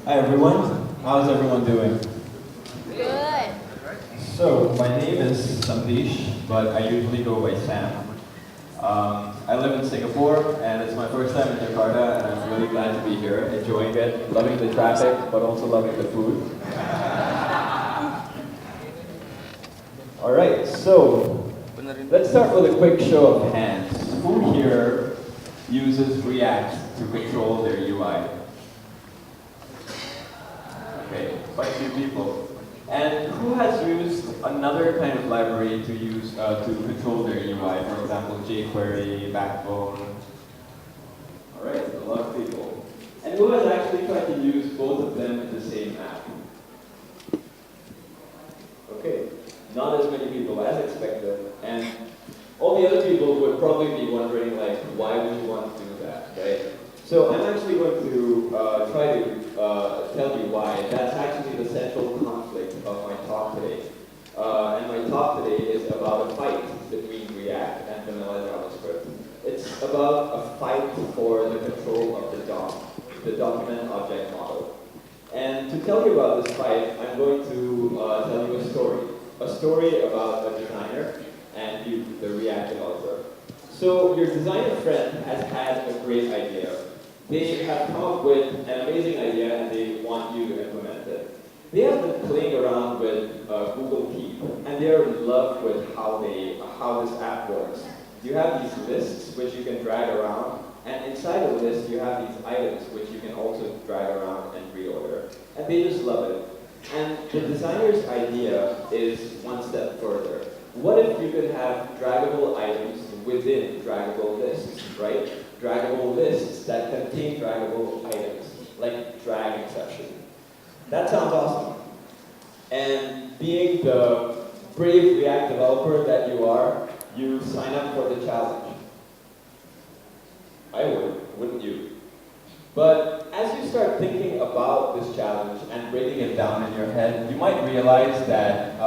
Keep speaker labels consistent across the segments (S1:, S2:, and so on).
S1: Hi everyone, how's everyone doing?
S2: Good.
S1: So, my name is Samdish, but I usually go by Sam. I live in Singapore, and it's my first time in Jakarta, and I'm really glad to be here, enjoying it, loving the traffic, but also loving the food. Alright, so, let's start with a quick show of hands. Who here uses React to control their UI? Okay, quite a few people. And who has used another kind of library to use to control their UI? For example, jQuery, Backbone. All right, a lot of people. And who has actually tried to use both of them in the same app? Okay, not as many people as expected. And all the other people would probably be wondering, like, why would you want to do that, right? So I'm actually going to try to tell you why. That's actually the central conflict of my talk today. And my talk today is about a fight between React and vanilla JavaScript. It's about a fight for the control of the DOM, the document object model. And to tell you about this fight, I'm going to tell you a story about a designer and you, the React developer. So your designer friend has had a great idea. They have come up with an amazing idea and they want you to implement it. They have been playing around with Google Keep and they're in love with how this app works. You have these lists which you can drag around, and inside the list you have these items which you can also drag around and reorder. And they just love it. And the designer's idea is one step further. What if you could have draggable items within draggable lists, right? Draggable lists that contain draggable items, like drag exception. That sounds awesome. And being the brave React developer that you are, you sign up for the challenge. I would, wouldn't you? But as you start thinking about this challenge and breaking it down in your head, you might realize that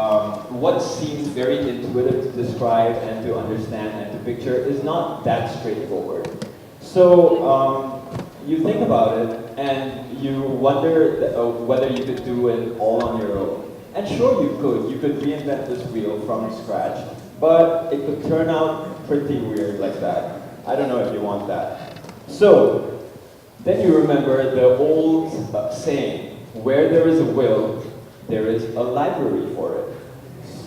S1: what seems very intuitive to describe and to understand and to picture is not that straightforward. So you think about it and you wonder whether you could do it all on your own. And sure you could. You could reinvent this wheel from scratch, but it could turn out pretty weird like that. I don't know if you want that. So then you remember the old saying, where there is a will, there is a library for it.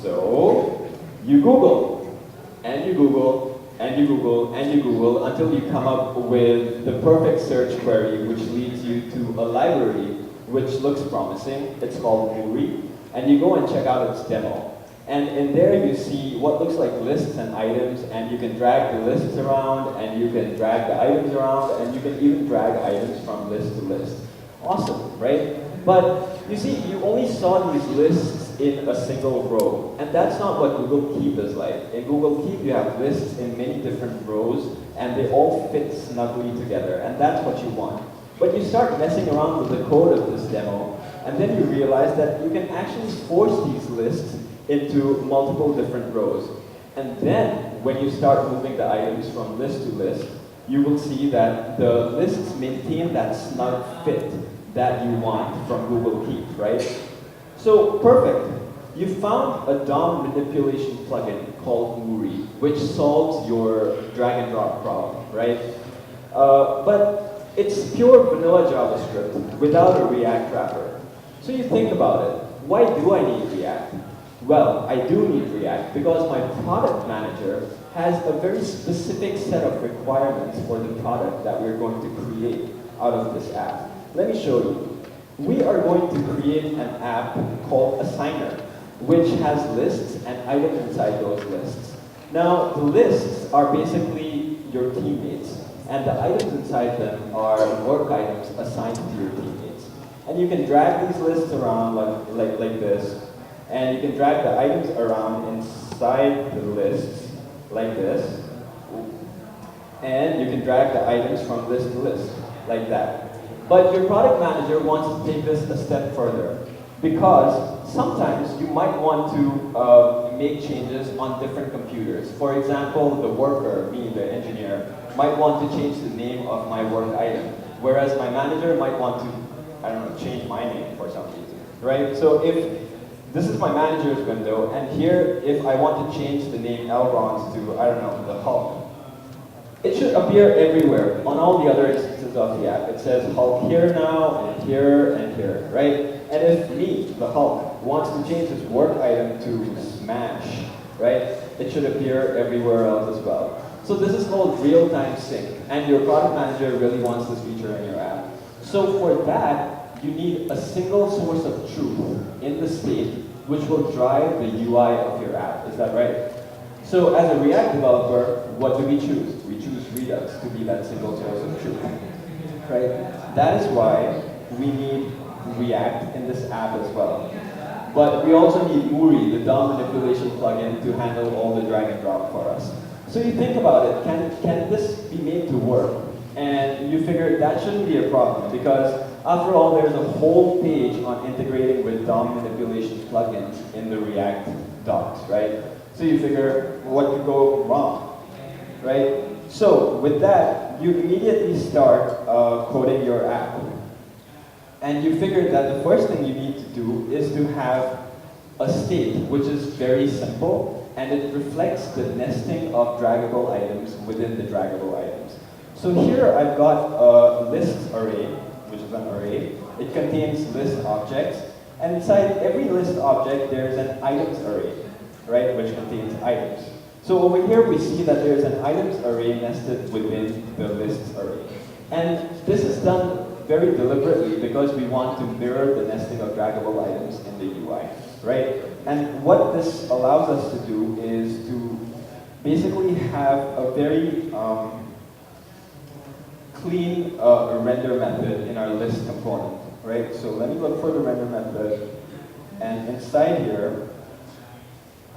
S1: So you Google, and you Google, and you Google, and you Google, until you come up with the perfect search query, which leads you to a library which looks promising. It's called Suri, and you go and check out its demo. And in there you see what looks like lists and items, and you can drag the lists around, and you can drag the items around, and you can even drag items from list to list. Awesome, right? But you see, you only saw these lists in a single row, and that's not what Google Keep is like. In Google Keep, you have lists in many different rows, and they all fit snugly together, and that's what you want. But you start messing around with the code of this demo, and then you realize that you can actually force these lists into multiple different rows. And then, when you start moving the items from list to list, you will see that the lists maintain that snug fit that you want from Google Keep, right? So, perfect. You found a DOM manipulation plugin called Suri, which solves your drag and drop problem, right? But it's pure vanilla JavaScript without a React wrapper. So you think about it. Why do I need React? Well, I do need React because my product manager has a very specific set of requirements for the product that we're going to create out of this app. Let me show you. We are going to create an app called Assigner, which has lists and items inside those lists. Now, the lists are basically your teammates, and the items inside them are work items assigned to your teammates. And you can drag these lists around like this, and you can drag the items around inside the lists like this, and you can drag the items from list to list like that. But your product manager wants to take this a step further, because sometimes you might want to make changes on different computers. For example, the worker, me, the engineer, might want to change the name of my work item, whereas my manager might want to I don't know, change my name for some reason, right? So if this is my manager's window, and here, if I want to change the name Elrond to, I don't know, the Hulk, it should appear everywhere on all the other instances of the app. It says Hulk here now, and here, right? And if me, the Hulk, wants to change this work item to Smash, right? It should appear everywhere else as well. So this is called real-time sync, and your product manager really wants this feature in your app. So for that, you need a single source of truth in the state which will drive the UI of your app. Is that right? So as a React developer, what do we choose? We choose Redux to be that single source of truth, right? That is why we need React in this app as well. But we also need Muri, the DOM manipulation plugin, to handle all the drag and drop for us. So you think about it, can this be made to work? And you figure that shouldn't be a problem, because after all, there's a whole page on integrating with DOM manipulation plugins in the React docs, right? So you figure, what could go wrong, right? So with that, you immediately start coding your app. And you figure that the first thing you need to do is to have a state which is very simple, and it reflects the nesting of draggable items within the draggable items. So here I've got a list array, which is an array. It contains list objects, and inside every list object there's an items array, right, which contains items. So over here we see that there's an items array nested within the lists array. And this is done very deliberately because we want to mirror the nesting of draggable items in the UI, right? And what this allows us to do is to basically have a very clean render method in our list component, right? So let me look for the render method, and inside here,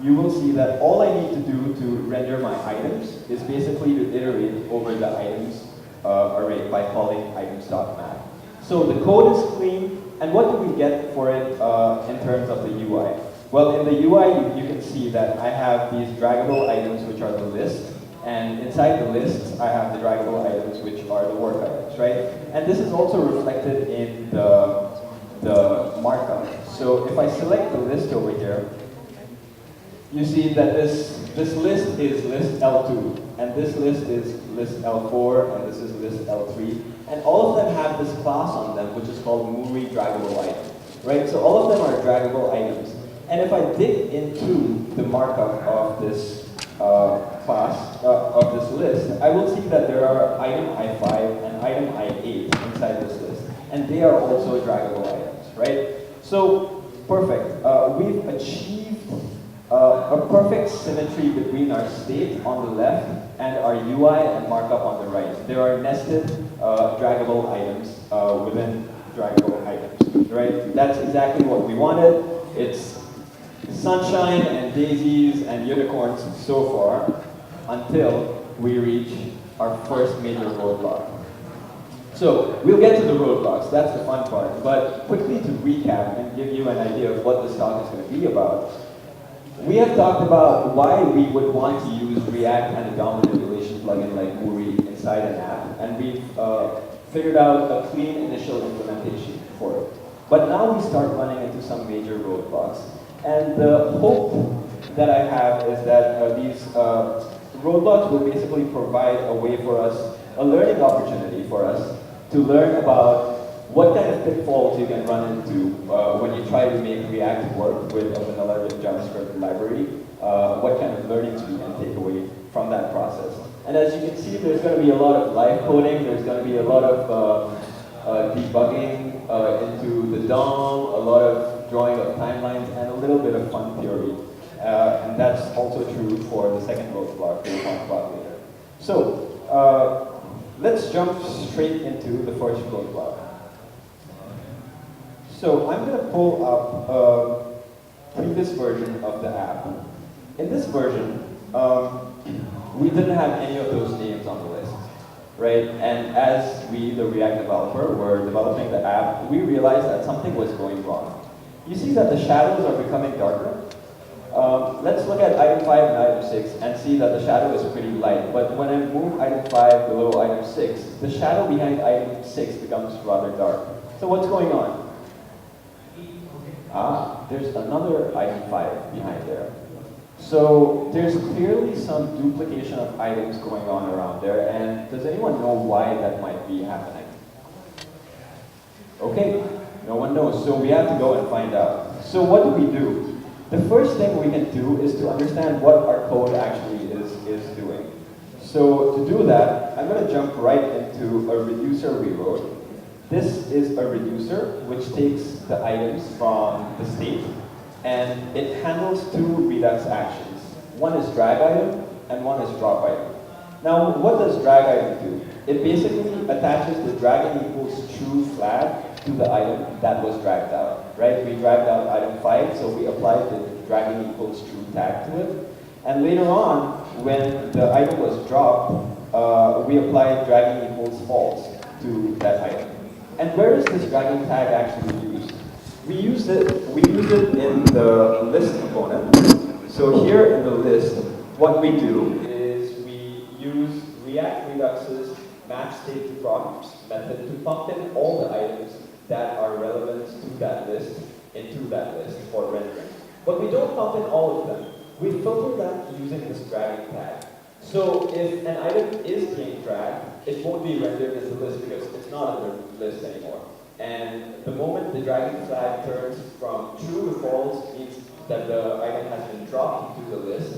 S1: you will see that all I need to do to render my items is basically to iterate over the items array by calling items.map. So the code is clean, and what do we get for it in terms of the UI? Well, in the UI, you can see that I have these draggable items, which are the list, and inside the lists, I have the draggable items, which are the work items, right? And this is also reflected in the markup. So if I select the list over here, you see that this list is list L2, and this list is list L4, and this is list L3, and all of them have this class on them, which is called Muri draggable item, right? So all of them are draggable items. And if I dig into the markup of this class, of this list, I will see that there are item I5 and item I8 inside this list, and they are also draggable items, right? So, perfect. We've achieved a perfect symmetry between our state on the left and our UI and markup on the right. There are nested draggable items within draggable items, right? That's exactly what we wanted. It's sunshine and daisies and unicorns so far until we reach our first major roadblock. So we'll get to the roadblocks, that's the fun part. But quickly to recap and give you an idea of what this talk is going to be about, we have talked about why we would want to use React and a DOM manipulation plugin like Muri inside an app, and we've figured out a clean initial implementation for it. But now we start running into some major roadblocks. And the hope that I have is that these roadblocks will basically provide a way for us, a learning opportunity for us, to learn about what kind of pitfalls you can run into when you try to make React work with a vanilla JavaScript library, what kind of learnings we can take away from that process. And as you can see, there's going to be a lot of live coding, there's going to be a lot of debugging into the DOM, a lot of drawing of timelines, and a little bit of fun theory. And that's also true for the second roadblock we'll talk about later. So, let's jump straight into the first roadblock. So I'm going to pull up a previous version of the app. In this version, we didn't have any of those names on the list, right? And as we, the React developer, were developing the app, we realized that something was going wrong. You see that the shadows are becoming darker. Let's look at item 5 and item 6 and see that the shadow is pretty light. But when I move item 5 below item 6, the shadow behind item 6 becomes rather dark. So what's going on? There's another item 5 behind there. So there's clearly some duplication of items going on around there, and does anyone know why that might be happening? Okay, no one knows, so we have to go and find out. So what do? The first thing we can do is to understand what our code actually is doing. So to do that, I'm going to jump right into a reducer we wrote. This is a reducer which takes the items from the state and it handles two Redux actions. One is drag item and one is drop item. Now, what does drag item do? It basically attaches the dragging equals true flag to the item that was dragged out, right? We dragged out item 5, so we applied the dragging equals true tag to it. And later on, when the item was dropped, we applied dragging equals false to that item. And where is this dragging tag actually used? We use it in the list component. So here in the list, what we do is we use React Redux's match state to props method to pump in all the items that are relevant to that list into that list for rendering. But we don't pump in all of them. We filter that using this dragging tag. So if an item is being dragged, it won't be rendered as a list because it's not in the list anymore. And the moment the dragging flag turns from true to false means that the item has been dropped into the list.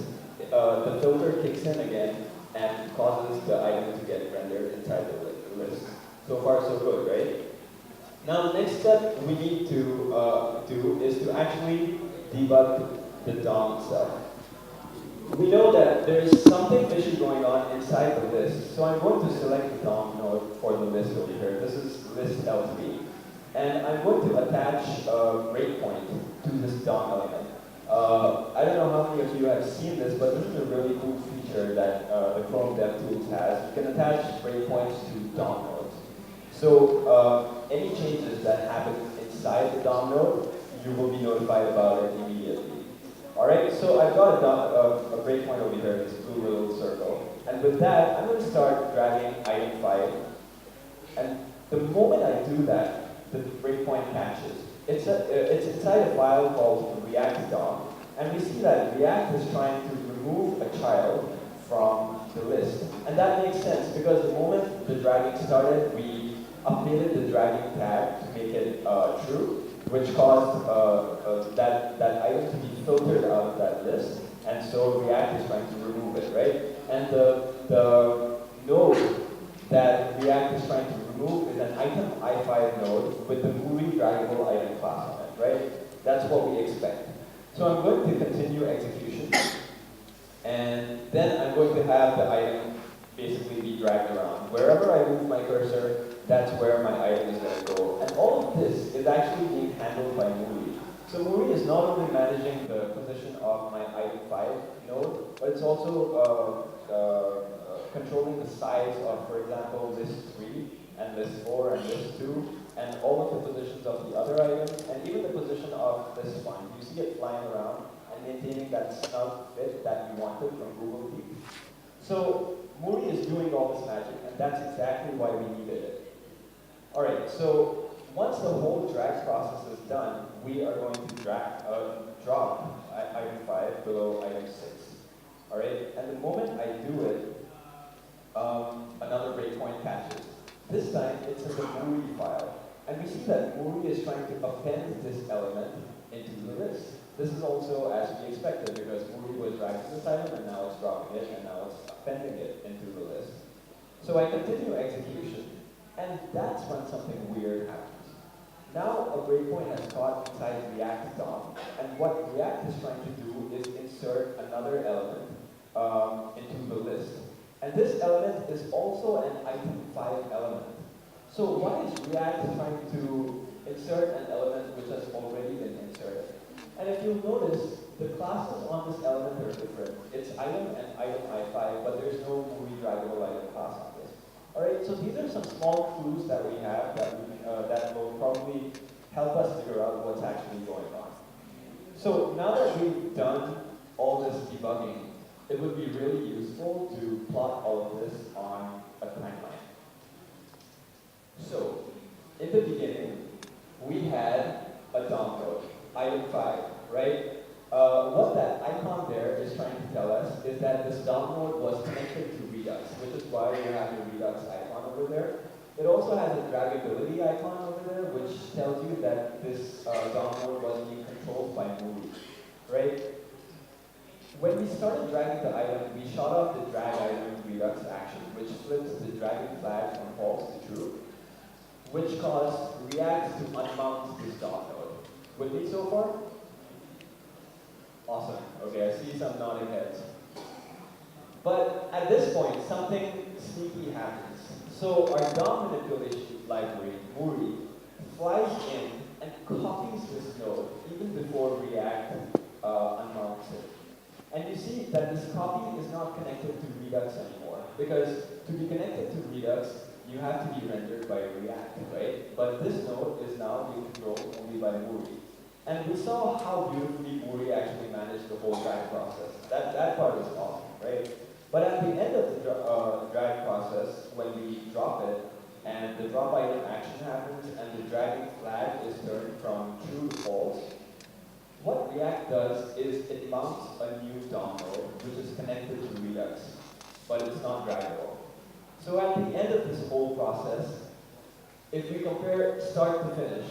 S1: The filter kicks in again and causes the item to get rendered inside the list. So far so good, right? Now the next step we need to do is to actually debug the DOM itself. We know that there's something fishy going on inside the list, so I'm going to select the DOM node for the list over here. This is list L3, and I'm going to attach a breakpoint to this DOM element. I don't know how many of you have seen this, but this is a really cool feature that the Chrome DevTools has. You can attach breakpoints to DOM nodes. So any changes that happen inside the DOM node, you will be notified about it immediately. Alright, so I've got a breakpoint over here, this blue little circle. And with that, I'm going to start dragging item 5. And the moment I do that, the breakpoint catches. It's inside a file called React DOM. And we see that React is trying to remove a child from the list. And that makes sense because the moment the dragging started, we updated the dragging tag to make it true, which caused that item to be filtered out of that list. And so React is trying to remove it, right? And the node that React is trying to remove is an item I5 node with the movie draggable item class on it, right? That's what we expect. So I'm going to continue execution. And then I'm going to have the item basically be dragged around. Wherever I move my cursor, that's where my item is going to go. And all of this is actually being handled by Muri. So Muri is not only managing the position of my item 5 node, but it's also controlling the size of, for example, list 3 and list 4 and list 2, and all of the positions of the other items, and even the position of this one. You see it flying around and maintaining that snug fit that you wanted from Google Keep. So Muri is doing all this magic, and that's exactly why we needed it. Alright, so once the whole drag process is done, we are going to drop item 5 below item 6. Alright, and the moment I do it, another breakpoint catches. This time, it's in the Muri file. And we see that Muri is trying to append this element into the list. This is also as we expected because Muri was dragging this item and now it's dropping it and now it's appending it into the list. So I continue execution. And that's when something weird happens. Now a breakpoint has caught inside React DOM, and what React is trying to do is insert another element into the list. And this element is also an item 5 element. So why is React trying to insert an element which has already been inserted? And if you'll notice, the classes on this element are different. It's item and item I5, but there's no movie draggable item class on this. Alright, so these are some small clues that we have that will probably help us figure out what's actually going on. So now that we've done all this debugging, it would be really useful to plot all of this on a timeline. So, in the beginning, we had a DOM node, item 5, right? What that icon there is trying to tell us is that this DOM node was connected to Redux, which is why you have the Redux icon over there. It also has a draggability icon over there, which tells you that this DOM node was being controlled by Muri, right? When we started dragging the item, we shot off the drag item Redux action, which flips the dragging flag from false to true, which caused React to unmount this DOM node. With me so far? Awesome. Okay, I see some nodding heads. But at this point, something sneaky happens. So our DOM manipulation library, Muri, flies in and copies this node even before React unmounts it. And you see that this copy is not connected to Redux anymore, because to be connected to Redux, you have to be rendered by React, right? But this node is now being controlled only by Muri. And we saw how beautifully Muri actually managed the whole drag process. That part is awesome, right? But at the end of the drag process, when we drop it, and the drop item action happens, and the dragging flag is turned from true to false, what React does is it mounts a new DOM node, which is connected to Redux, but it's not draggable. So at the end of this whole process, if we compare start to finish,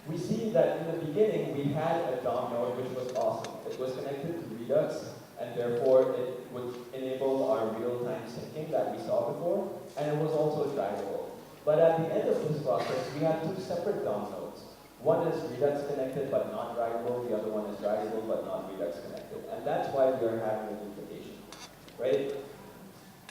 S1: we see that in the beginning we had a DOM node which was awesome. It was connected to Redux, and therefore it would enable our real-time syncing that we saw before, and it was also draggable. But at the end of this process, we had two separate DOM nodes. One is Redux connected but not draggable, the other one is draggable but not Redux connected. And that's why we are having a duplication, right?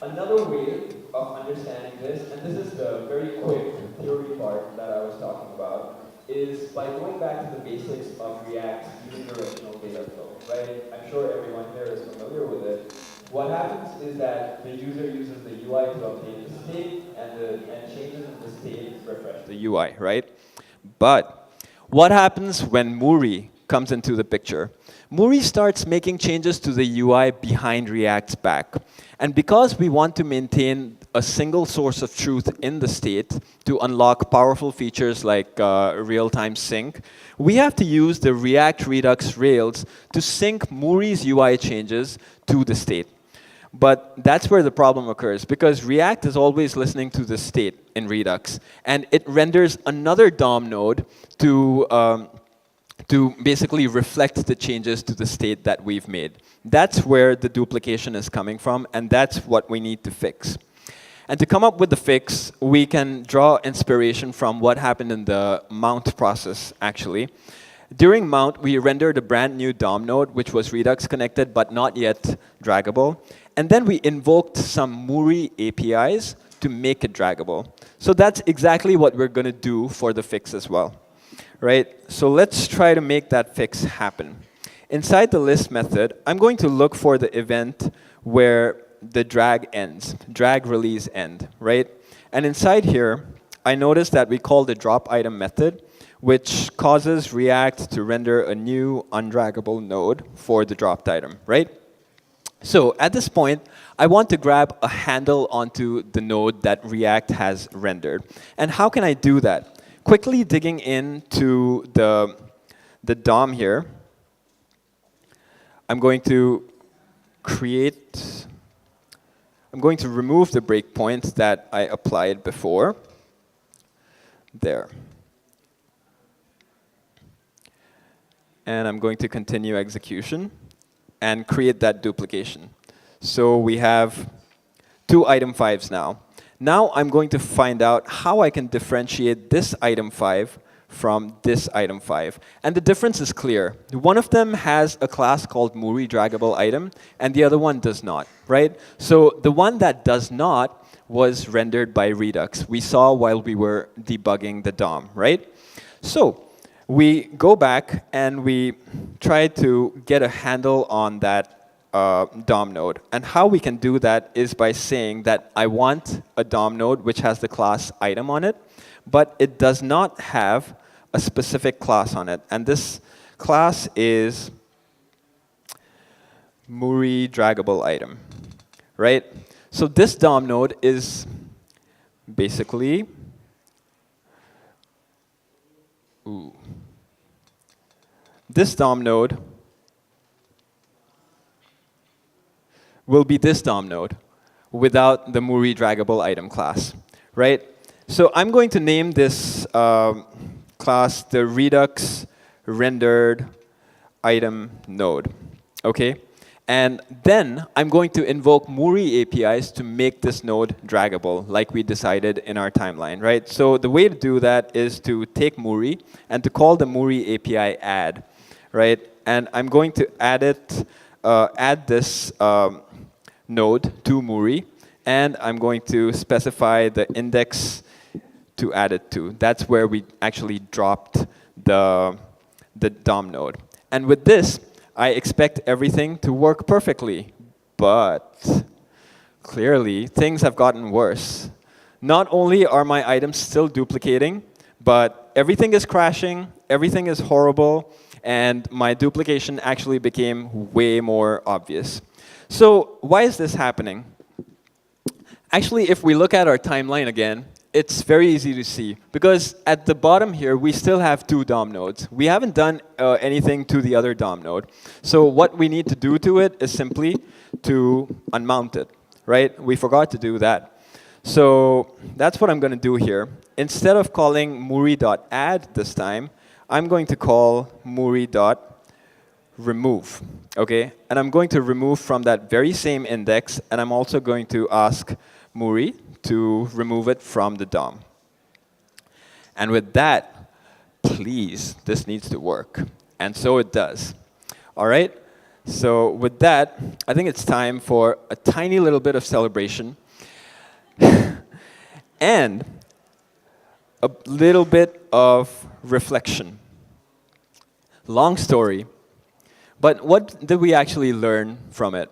S1: Another way of understanding this, and this is the very quick theory part that I was talking about, is by going back to the basics of React unidirectional data flow, right? I'm sure everyone here is familiar with it. What happens is that the user uses the UI to update the state, and changes in the state refresh the UI, right? But what happens when Muri comes into the picture? Muri starts making changes to the UI behind React's back. And because we want to maintain a single source of truth in the state to unlock powerful features like real-time sync, we have to use the React Redux Rails to sync Muri's UI changes to the state. But that's where the problem occurs, because React is always listening to the state in Redux, and it renders another DOM node to basically reflect the changes to the state that we've made. That's where the duplication is coming from, and that's what we need to fix. And to come up with the fix, we can draw inspiration from what happened in the mount process, actually. During mount, we rendered a brand new DOM node, which was Redux connected, but not yet draggable. And then we invoked some Muri APIs to make it draggable. So that's exactly what we're going to do for the fix as well. Right? So let's try to make that fix happen. Inside the list method, I'm going to look for the event where the drag ends, drag release end, right? And inside here, I notice that we call the drop item method, which causes React to render a new undraggable node for the dropped item, right? So at this point, I want to grab a handle onto the node that React has rendered. And how can I do that? Quickly digging into the DOM here, I'm going to remove the breakpoints that I applied before. There. And I'm going to continue execution and create that duplication. So we have two item 5s now. Now I'm going to find out how I can differentiate this item 5 from this item 5. And the difference is clear. One of them has a class called Muri draggable item, and the other one does not, right? So the one that does not was rendered by Redux. We saw while we were debugging the DOM, right? So we go back and we try to get a handle on that DOM node. And how we can do that is by saying that I want a DOM node which has the class item on it, but it does not have a specific class on it. And this class is Muri draggable item, right? So this DOM node is basically, this DOM node will be this DOM node without the Muri draggable item class, right? So I'm going to name this class the Redux rendered item node, okay? And then I'm going to invoke Muri APIs to make this node draggable, like we decided in our timeline, right? So the way to do that is to take Muri and to call the Muri API add, right? And I'm going to add this node to Muri, and I'm going to specify the index to add it to. That's where we actually dropped the DOM node. And with this, I expect everything to work perfectly. But clearly, things have gotten worse. Not only are my items still duplicating, but everything is crashing, everything is horrible, and my duplication actually became way more obvious. So why is this happening? Actually, if we look at our timeline again, it's very easy to see. Because at the bottom here, we still have 2 DOM nodes. We haven't done anything to the other DOM node. So what we need to do to it is simply to unmount it, right? We forgot to do that. So that's what I'm going to do here. Instead of calling muri.add this time, I'm going to call muri.remove, okay? And I'm going to remove from that very same index, and I'm also going to ask Muri to remove it from the DOM. And with that, please, this needs to work. And so it does. All right? So with that, I think it's time for a tiny little bit of celebration and a little bit of reflection. Long story, but what did we actually learn from it?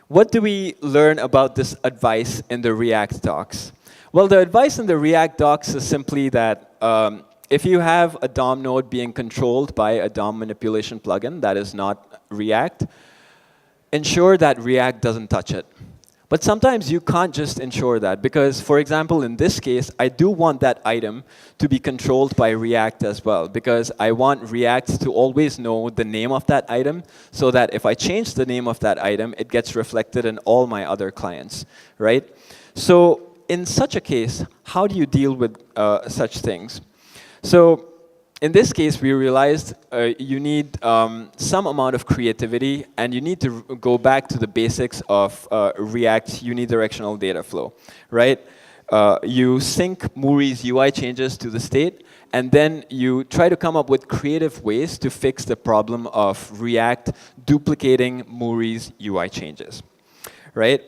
S1: What do we learn about this advice in the React docs? Well, the advice in the React docs is simply that if you have a DOM node being controlled by a DOM manipulation plugin that is not React, ensure that React doesn't touch it. But sometimes you can't just ensure that, because, for example, in this case, I do want that item to be controlled by React as well, because I want React to always know the name of that item, so that if I change the name of that item, it gets reflected in all my other clients, right? So in such a case, how do you deal with such things? So in this case, we realized you need some amount of creativity, and you need to go back to the basics of React unidirectional data flow, right? You sync Muri's UI changes to the state, and then you try to come up with creative ways to fix the problem of React duplicating Muri's UI changes, right?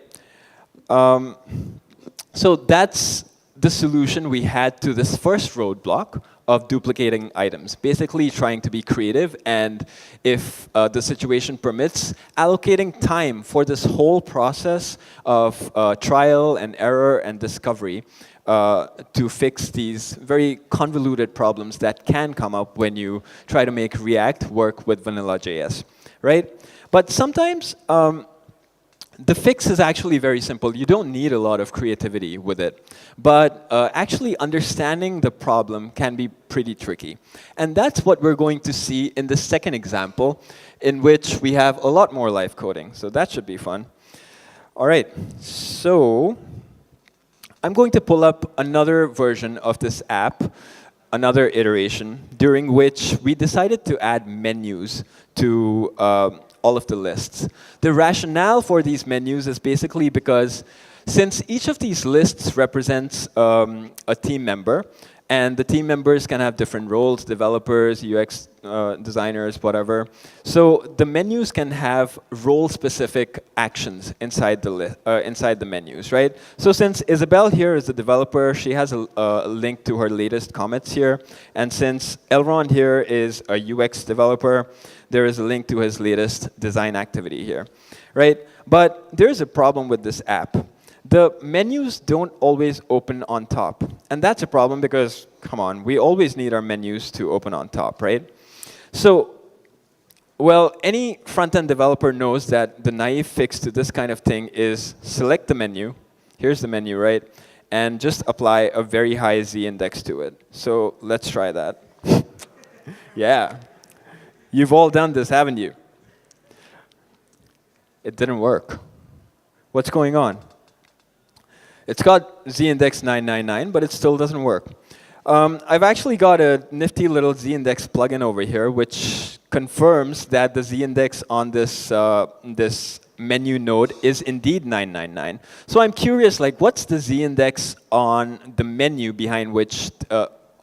S1: So that's the solution we had to this first roadblock of duplicating items, basically trying to be creative, and if the situation permits, allocating time for this whole process of trial and error and discovery to fix these very convoluted problems that can come up when you try to make React work with vanilla.js, right? But sometimes the fix is actually very simple. You don't need a lot of creativity with it. But actually understanding the problem can be pretty tricky. And that's what we're going to see in the second example, in which we have a lot more live coding. So that should be fun. All right. So I'm going to pull up another version of this app, another iteration, during which we decided to add menus to all of the lists. The rationale for these menus is basically because since each of these lists represents a team member, and the team members can have different roles, developers, UX designers, whatever. So the menus can have role-specific actions inside the menus, right? So since Isabel here is the developer, she has a link to her latest commits here. And since Elron here is a UX developer, there is a link to his latest design activity here, right? But there's a problem with this app. The menus don't always open on top. And that's a problem because, come on, we always need our menus to open on top, right? So Well, any front-end developer knows that the naive fix to this kind of thing is select the menu. Here's the menu, right? And just apply a very high z index to it. So let's try that. Yeah. You've all done this, haven't you? It didn't work. What's going on? It's got z-index 999, but it still doesn't work. I've actually got a nifty little z-index plugin over here, which confirms that the z-index on this, this menu node is indeed 999. So I'm curious, like, what's the z-index on the menu behind which,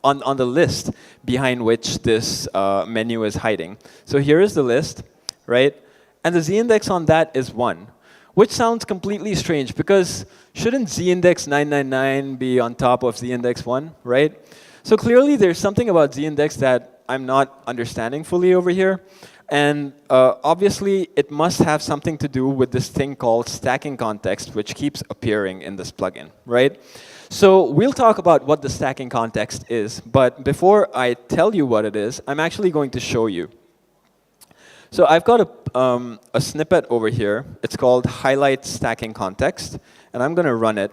S1: on the list behind which this menu is hiding? So here is the list, right? And the z-index on that is 1. Which sounds completely strange, because shouldn't z-index 999 be on top of z-index 1, right? So clearly there's something about z-index that I'm not understanding fully over here. And obviously it must have something to do with this thing called stacking context, which keeps appearing in this plugin, right? So we'll talk about what the stacking context is. But before I tell you what it is, I'm actually going to show you. So I've got a snippet over here. It's called highlight stacking context. And I'm going to run it.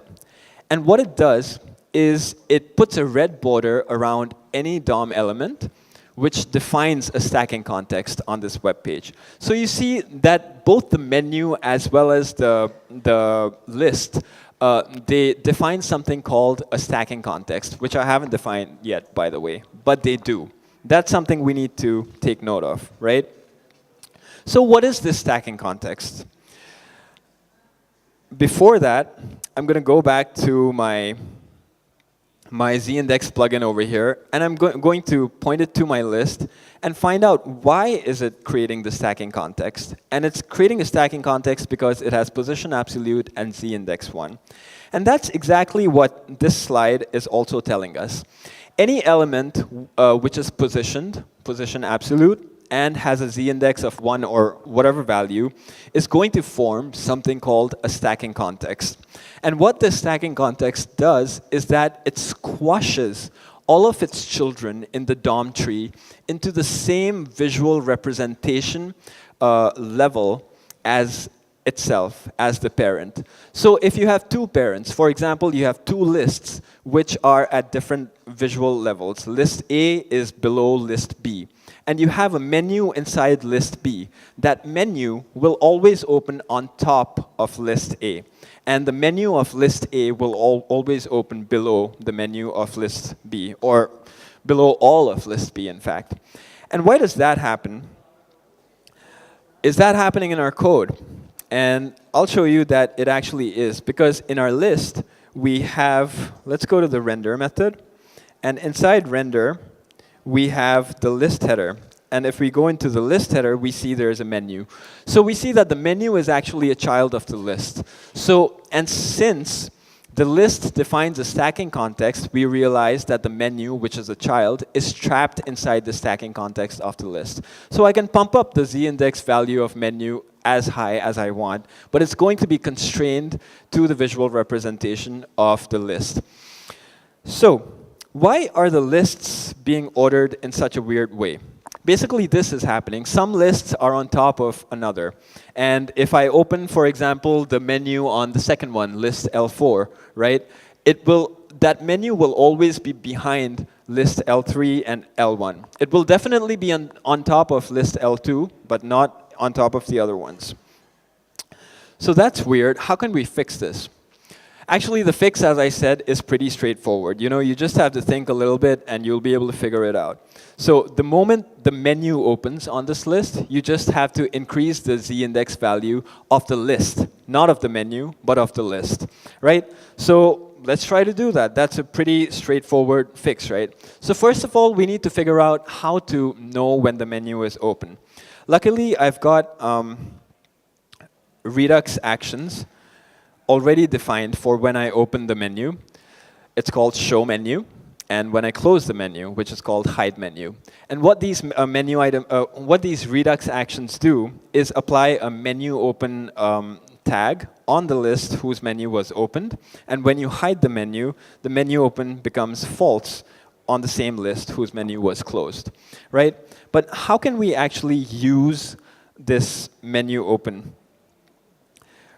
S1: And what it does is it puts a red border around any DOM element, which defines a stacking context on this web page. So you see that both the menu as well as the list, they define something called a stacking context, which I haven't defined yet, by the way. But they do. That's something we need to take note of, right? So what is this stacking context? Before that, I'm going to go back to my z-index plugin over here, and I'm going to point it to my list and find out why is it creating the stacking context. And it's creating a stacking context because it has position absolute and z-index 1. And that's exactly what this slide is also telling us. Any element which is positioned, position absolute, and has a z-index of 1 or whatever value, is going to form something called a stacking context. And what this stacking context does is that it squashes all of its children in the DOM tree into the same visual representation level as itself, as the parent. So if you have two parents, for example, you have two lists which are at different visual levels. List A is below list B. And you have a menu inside list B. That menu will always open on top of list A. And the menu of list A will always open below the menu of list B, or below all of list B, in fact. And why does that happen? Is that happening in our code? And I'll show you that it actually is, because in our list, we have, let's go to the render method. And inside render, we have the list header. And if we go into the list header, we see there's a menu. So we see that the menu is actually a child of the list. So, and since the list defines a stacking context, we realize that the menu, which is a child, is trapped inside the stacking context of the list. So I can pump up the z-index value of menu as high as I want, but it's going to be constrained to the visual representation of the list. So why are the lists being ordered in such a weird way? Basically, this is happening. Some lists are on top of another. And if I open, for example, the menu on the second one, list L4, right, that menu will always be behind list L3 and L1. It will definitely be on top of list L2, but not on top of the other ones. So that's weird. How can we fix this? Actually, the fix, as I said, is pretty straightforward. You know, you just have to think a little bit, and you'll be able to figure it out. So the moment the menu opens on this list, you just have to increase the z-index value of the list, not of the menu, but of the list, right? So let's try to do that. That's a pretty straightforward fix, right? So first of all, we need to figure out how to know when the menu is open. Luckily, I've got Redux actions already defined for when I open the menu. It's called show menu. And when I close the menu, which is called hide menu. And what these what these Redux actions do is apply a menu open tag on the list whose menu was opened. And when you hide the menu open becomes false on the same list whose menu was closed, right? But how can we actually use this menu open?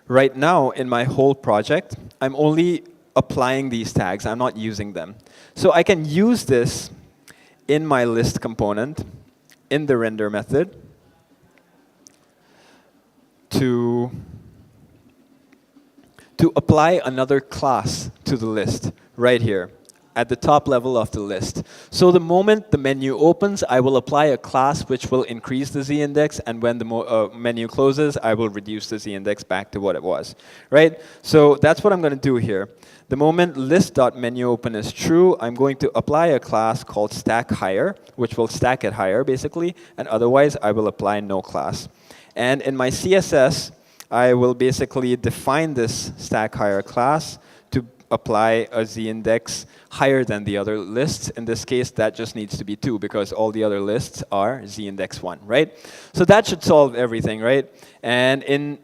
S1: Right now, in my whole project, I'm only applying these tags. I'm not using them. So I can use this in my list component, in the render method, to apply another class to the list right here at the top level of the list. So the moment the menu opens, I will apply a class which will increase the z-index, and when the menu closes, I will reduce the z-index back to what it was, right? So that's what I'm going to do here. The moment list.menuOpen is true, I'm going to apply a class called stackHigher, which will stack it higher, basically, and otherwise, I will apply no class. And in my CSS, I will basically define this stackHigher class to apply a z-index higher than the other lists. In this case, that just needs to be 2 because all the other lists are z-index 1, right? So that should solve everything, right? And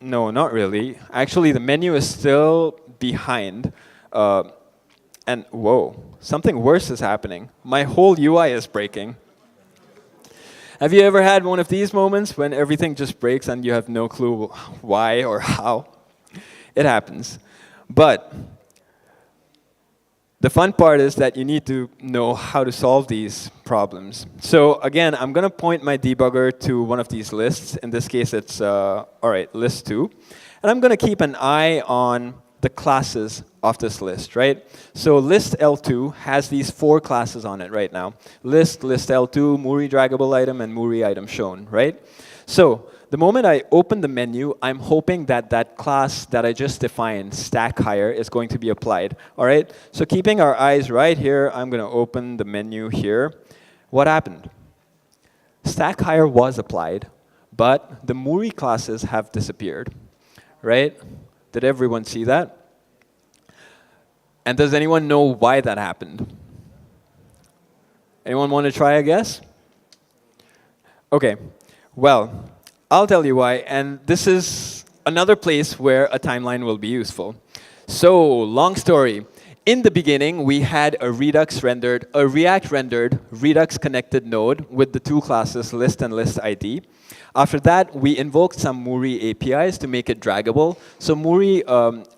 S1: no, not really. Actually, the menu is still behind. And whoa, something worse is happening. My whole UI is breaking. Have you ever had one of these moments when everything just breaks and you have no clue why or how? It happens. But the fun part is that you need to know how to solve these problems. So again, I'm going to point my debugger to one of these lists. In this case, it's all right, list 2. And I'm going to keep an eye on the classes of this list, right? So list L2 has these 4 classes on it right now. List L2, Muri draggable item, and Muri item shown, right? So the moment I open the menu, I'm hoping that that class that I just defined, stackHigher, is going to be applied, all right? So keeping our eyes right here, I'm going to open the menu here. What happened? stackHigher was applied, but the Muri classes have disappeared, right? Did everyone see that? And does anyone know why that happened? Anyone want to try a guess? OK. Well, I'll tell you why. And this is another place where a timeline will be useful. So, long story. In the beginning, we had a React-rendered Redux-connected node with the 2 classes, list and list ID. After that, we invoked some Muri APIs to make it draggable. So Muri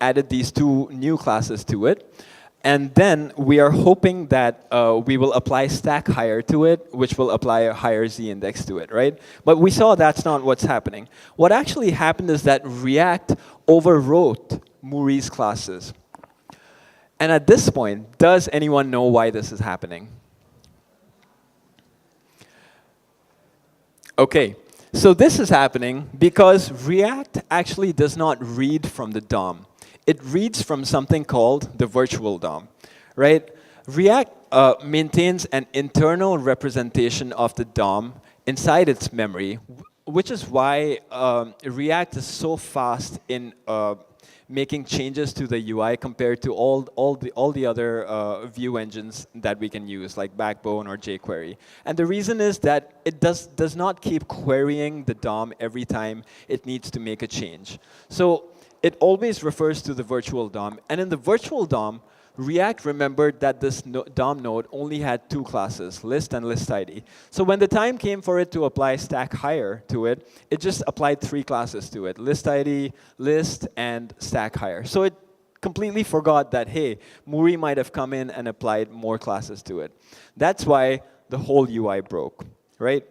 S1: added these 2 new classes to it. And then we are hoping that we will apply stackHigher to it, which will apply a higher z-index to it, right? But we saw that's not what's happening. What actually happened is that React overwrote Muri's classes. And at this point, does anyone know why this is happening? OK. So this is happening because React actually does not read from the DOM. It reads from something called the virtual DOM, right? React maintains an internal representation of the DOM inside its memory, which is why React is so fast in making changes to the UI compared to all the other view engines that we can use, like Backbone or jQuery. And the reason is that it does not keep querying the DOM every time it needs to make a change. So it always refers to the virtual DOM. And in the virtual DOM, React remembered that this DOM node only had 2 classes, list and list ID. So when the time came for it to apply stackHigher to it, it just applied 3 classes to it, list ID, list, and stackHigher. So it completely forgot that, hey, Muri might have come in and applied more classes to it. That's why the whole UI broke, right?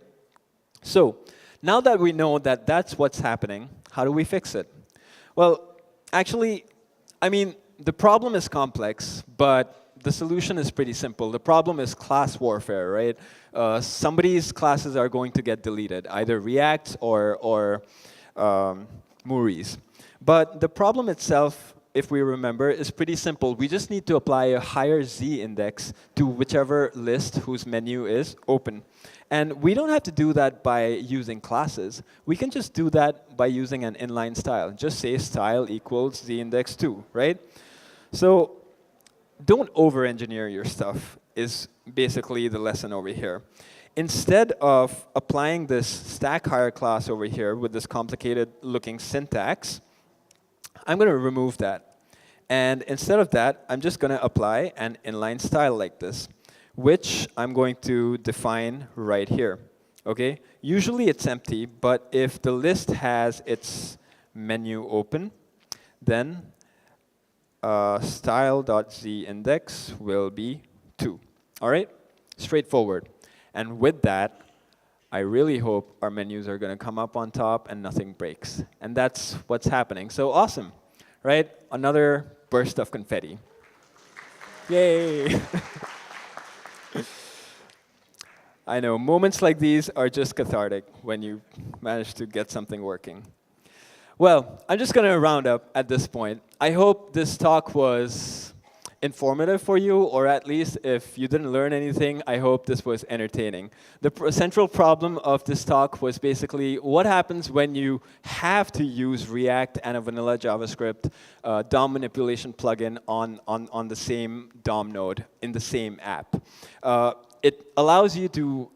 S1: So now that we know that that's what's happening, how do we fix it? Well, actually, I mean, the problem is complex, but the solution is pretty simple. The problem is class warfare, right? Somebody's classes are going to get deleted, either React's or Muri's. But the problem itself, if we remember, is pretty simple. We just need to apply a higher z-index to whichever list whose menu is open. And we don't have to do that by using classes. We can just do that by using an inline style. Just say style equals z-index 2, right? So don't over-engineer your stuff is basically the lesson over here. Instead of applying this stackHigher class over here with this complicated-looking syntax, I'm going to remove that. And instead of that, I'm just going to apply an inline style like this, which I'm going to define right here. Okay? Usually it's empty, but if the list has its menu open, then style.zIndex will be 2. All right? Straightforward. And with that, I really hope our menus are going to come up on top and nothing breaks. And that's what's happening. So awesome, right? Another burst of confetti. Yay! I know, moments like these are just cathartic when you manage to get something working. Well, I'm just going to round up at this point. I hope this talk was informative for you, or at least if you didn't learn anything, I hope this was entertaining. The central problem of this talk was basically what happens when you have to use React and a vanilla JavaScript DOM manipulation plugin on the same DOM node in the same app. It allows you to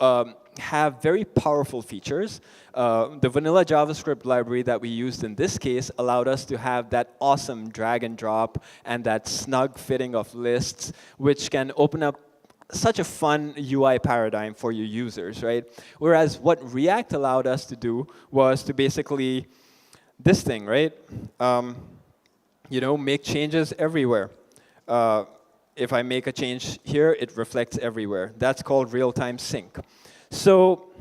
S1: have very powerful features. The vanilla JavaScript library that we used in this case allowed us to have that awesome drag and drop and that snug fitting of lists, which can open up such a fun UI paradigm for your users, right? Whereas what React allowed us to do was to basically this thing, right? You know, make changes everywhere. If I make a change here, it reflects everywhere. That's called real-time sync. So,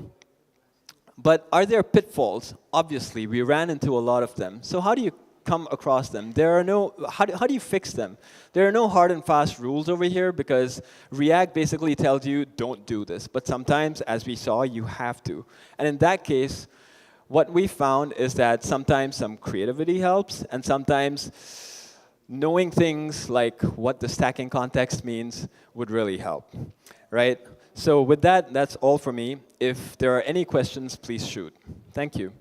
S1: but are there pitfalls? Obviously, we ran into a lot of them. So how do you come across them? There are no, how do you fix them? There are no hard and fast rules over here because React basically tells you don't do this. But sometimes, as we saw, you have to. And in that case, what we found is that sometimes some creativity helps, and sometimes knowing things like what the stacking context means would really help, right? So with that, that's all for me. If there are any questions, please shoot. Thank you.